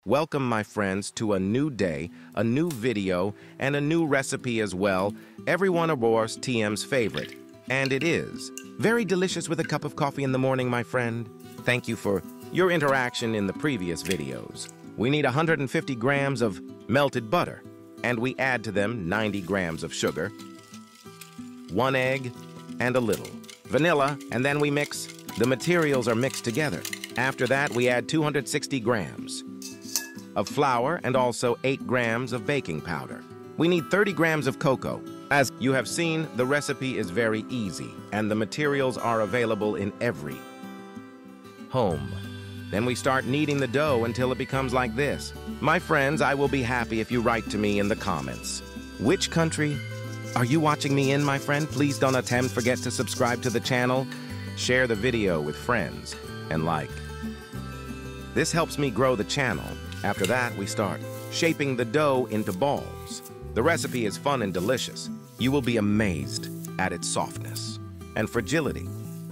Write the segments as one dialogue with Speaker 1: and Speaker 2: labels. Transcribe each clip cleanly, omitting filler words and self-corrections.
Speaker 1: Welcome, my friends, to a new day, a new video, and a new recipe as well. Everyone adores TM's favorite, and it is. Very delicious with a cup of coffee in the morning, my friend. Thank you for your interaction in the previous videos. We need 150 grams of melted butter, and we add to them 90 grams of sugar, 1 egg, and a little vanilla, and then we mix. The materials are mixed together. After that, we add 260 grams of flour and also 8 grams of baking powder. We need 30 grams of cocoa. As you have seen, the recipe is very easy, and the materials are available in every home. Then we start kneading the dough until it becomes like this. My friends, I will be happy if you write to me in the comments. Which country are you watching me in, my friend? Please don't forget to subscribe to the channel, share the video with friends, and like. This helps me grow the channel. After that, we start shaping the dough into balls. The recipe is fun and delicious. You will be amazed at its softness and fragility.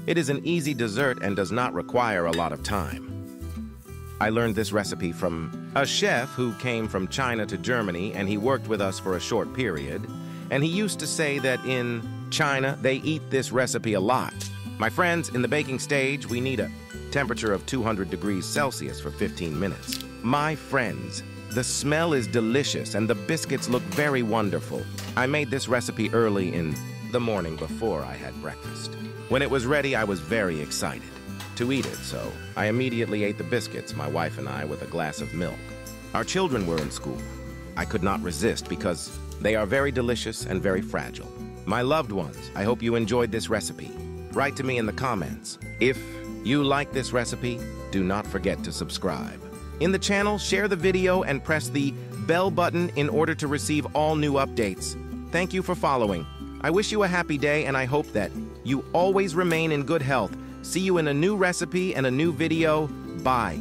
Speaker 1: It is an easy dessert and does not require a lot of time. I learned this recipe from a chef who came from China to Germany, and he worked with us for a short period. And he used to say that in China, they eat this recipe a lot. My friends, in the baking stage, we need a temperature of 200 degrees Celsius for 15 minutes. My friends, the smell is delicious and the biscuits look very wonderful. I made this recipe early in the morning before I had breakfast. When it was ready, I was very excited to eat it, so I immediately ate the biscuits, my wife and I, with a glass of milk. Our children were in school. I could not resist because they are very delicious and very fragile. My loved ones, I hope you enjoyed this recipe. Write to me in the comments. If you like this recipe, do not forget to subscribe. In the channel, share the video and press the bell button in order to receive all new updates. Thank you for following. I wish you a happy day, and I hope that you always remain in good health. See you in a new recipe and a new video. Bye.